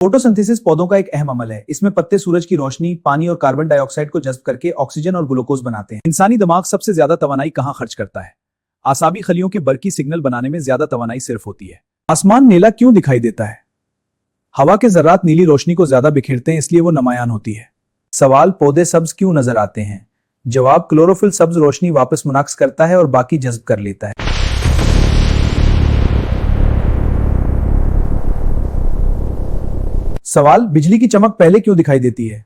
Photosynthesis पौधों का एक अहम अमल है। इसमें पत्ते सूरज की रोशनी, पानी और कार्बन डाइऑक्साइड को जज्ब करके ऑक्सीजन और ग्लूकोज बनाते हैं। इंसानी दिमाग सबसे ज्यादा तवानाई कहाँ खर्च करता है? आसाबी खलियों के बरकी सिग्नल बनाने में ज्यादा तवानाई सिर्फ होती है। आसमान नीला क्यों दिखाई देता है? हवा के जर्रात नीली रोशनी को ज्यादा बिखेरते हैं, इसलिए वो नमायान होती है। सवाल, पौधे सब्ज क्यों नजर आते हैं? जवाब, क्लोरोफिल सब्ज रोशनी वापस मुनाक्स करता है और बाकी जज्ब कर लेता है। सवाल, बिजली की चमक पहले क्यों दिखाई देती है?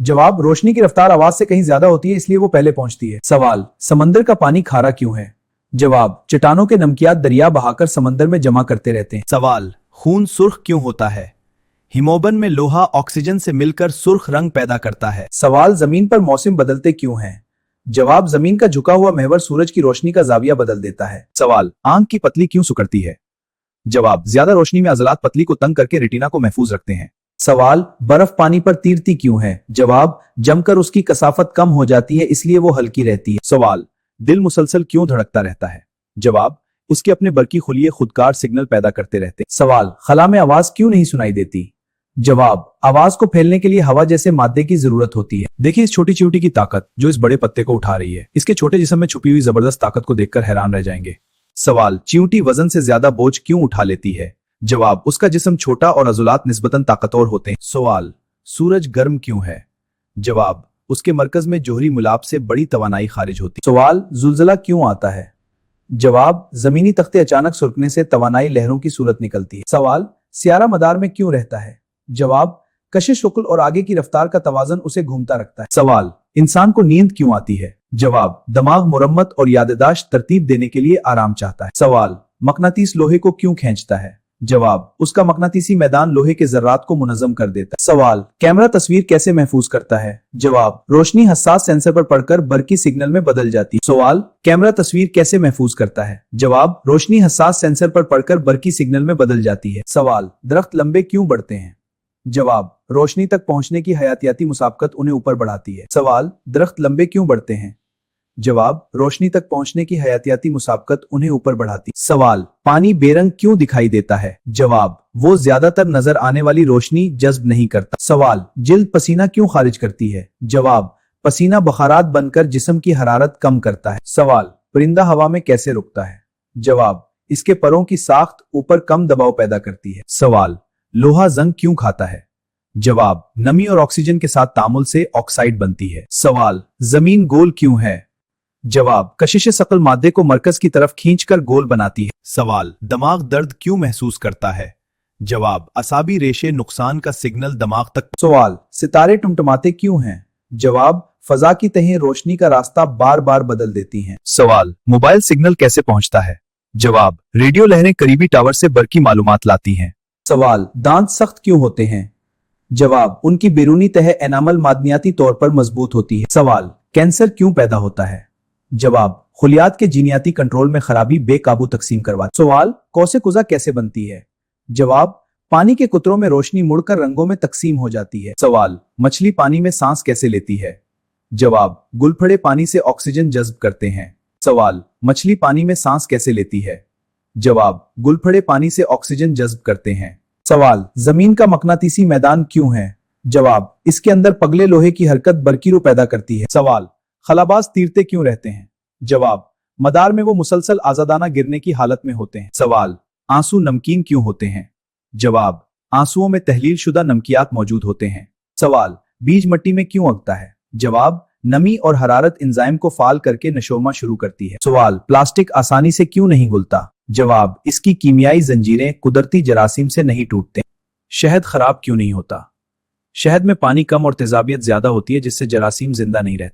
जवाब, रोशनी की रफ्तार आवाज से कहीं ज्यादा होती है, इसलिए वो पहले पहुंचती है। सवाल, समंदर का पानी खारा क्यों है? जवाब, चट्टानों के नमकियात दरिया बहाकर समंदर में जमा करते रहते हैं। सवाल, खून सुर्ख क्यों होता है? हीमोग्लोबिन में लोहा ऑक्सीजन से मिलकर सुर्ख रंग पैदा करता है। सवाल, जमीन पर मौसम बदलते क्यों हैं? जवाब, जमीन का झुका हुआ महवर सूरज की रोशनी का जाविया बदल देता है। सवाल, आंख की पतली क्यों सिकुड़ती है? जवाब, ज्यादा रोशनी में अजलात पतली को तंग करके रेटिना को महफूज रखते हैं। सवाल, बर्फ पानी पर तीरती क्यों है? जवाब, जमकर उसकी कसाफत कम हो जाती है, इसलिए वो हल्की रहती है। सवाल, दिल मुसलसल क्यों धड़कता रहता है? जवाब, उसके अपने बरकी खुलिये खुदकार सिग्नल पैदा करते रहते हैं। सवाल, खला में आवाज क्यों नहीं सुनाई देती? जवाब, आवाज को फैलने के लिए हवा जैसे मादे की जरूरत होती है। देखिए इस छोटी चींटी की ताकत जो इस बड़े पत्ते को उठा रही है। इसके छोटे जिस्म में छुपी हुई जबरदस्त ताकत को देखकर हैरान रह जाएंगे। सवाल, चींटी वजन से ज्यादा बोझ क्यों उठा लेती है? जवाब, उसका जिस्म छोटा और अज़ुलात निस्बतन ताकतवर होते हैं। सवाल, सूरज गर्म क्यों है? जवाब, उसके मरकज में जोहरी मुलाब से बड़ी तवानाई खारिज होती है। सवाल, जुल्जला क्यों आता है? जवाब, जमीनी तख्ते अचानक सुरकने से तवानाई लहरों की सूरत निकलती है। सवाल, सियारा मदार में क्यों रहता है? जवाब, कशिश शुक्ल और आगे की रफ्तार का तवाजन उसे घूमता रखता है। सवाल, इंसान को नींद क्यों आती है? जवाब, दिमाग मुरम्मत और याददाश्त तरतीब देने के लिए आराम चाहता है। सवाल, मकनातीस लोहे को क्यों खींचता है? जवाब, उसका मकनातीसी मैदान लोहे के जर्रात को मुनज़्ज़म कर देता है। सवाल, कैमरा तस्वीर कैसे महफूज करता है? जवाब, रोशनी हसास सेंसर पर पड़कर बरकी सिग्नल में बदल जाती है। सवाल, कैमरा तस्वीर कैसे महफूज करता है? जवाब, रोशनी हसास सेंसर पर पड़कर बरकी सिग्नल में बदल जाती है। सवाल, दरख्त लंबे क्यों बढ़ते हैं? जवाब, रोशनी तक पहुंचने की हयातियाती मुसाबकत उन्हें ऊपर बढ़ाती है। सवाल, दरख्त लंबे क्यों बढ़ते हैं? जवाब, रोशनी तक पहुंचने की हयातियाती मुसाबकत उन्हें ऊपर बढ़ाती। सवाल, पानी बेरंग क्यों दिखाई देता है? जवाब, वो ज्यादातर नजर आने वाली रोशनी जज्ब नहीं करता। सवाल, जिल्द पसीना क्यों खारिज करती है? जवाब, पसीना बखारात बनकर जिस्म की हरारत कम करता है। सवाल, परिंदा हवा में कैसे रुकता है? जवाब, इसके परों की साख्त ऊपर कम दबाव पैदा करती है। सवाल, लोहा जंग क्यों खाता है? जवाब, नमी और ऑक्सीजन के साथ तामुल से ऑक्साइड बनती है। सवाल, जमीन गोल क्यों है? जवाब, कशिश सकल मादे को मरकज की तरफ खींचकर गोल बनाती है। सवाल, दिमाग दर्द क्यों महसूस करता है? जवाब, असाबी रेशे नुकसान का सिग्नल दिमाग तक। सवाल, सितारे टुमटुमाते क्यों हैं? जवाब, फजा की तहें रोशनी का रास्ता बार बार बदल देती हैं। सवाल, मोबाइल सिग्नल कैसे पहुंचता है? जवाब, रेडियो लहरें करीबी टावर से बरकी मालूमात लाती हैं। सवाल, दांत सख्त क्यों होते हैं? जवाब, उनकी बैरूनी तह एनामल मादनियाती तौर पर मजबूत होती है। सवाल, कैंसर क्यों पैदा होता है? जवाब, खुलियात के जीनियाती कंट्रोल में खराबी बेकाबू तकसीम करवा। सवाल, कौसे कुजा कैसे बनती है? जवाब, पानी के कुतरों में रोशनी मुड़कर रंगों में तकसीम हो जाती है। सवाल, मछली पानी में सांस कैसे लेती है? जवाब, गुलफड़े पानी से ऑक्सीजन जज्ब करते हैं। सवाल, मछली पानी में सांस कैसे लेती है? जवाब, गुलफड़े पानी से ऑक्सीजन जज्ब करते हैं। सवाल, जमीन का मकनातीसी मैदान क्यों है? जवाब, इसके अंदर पगले लोहे की हरकत बरकीरो पैदा करती है। सवाल, खलाबाज तीरते क्यों रहते हैं? जवाब, मदार में वो मुसलसल आजादाना गिरने की हालत में होते हैं। सवाल, आंसू नमकीन क्यों होते हैं? जवाब, आंसुओं में तहलील शुदा नमकियात मौजूद होते हैं। सवाल, बीज मट्टी में क्यों उगता है? जवाब, नमी और हरारत इंजाइम को फाल करके नशोमा शुरू करती है। सवाल, प्लास्टिक आसानी से क्यों नहीं घुलता? जवाब, इसकी कीमियाई जंजीरें कुदरती जरासीम से नहीं टूटते। शहद खराब क्यों नहीं होता? शहद में पानी कम और तेजाबियत ज्यादा होती है, जिससे जरासीम जिंदा नहीं रहते।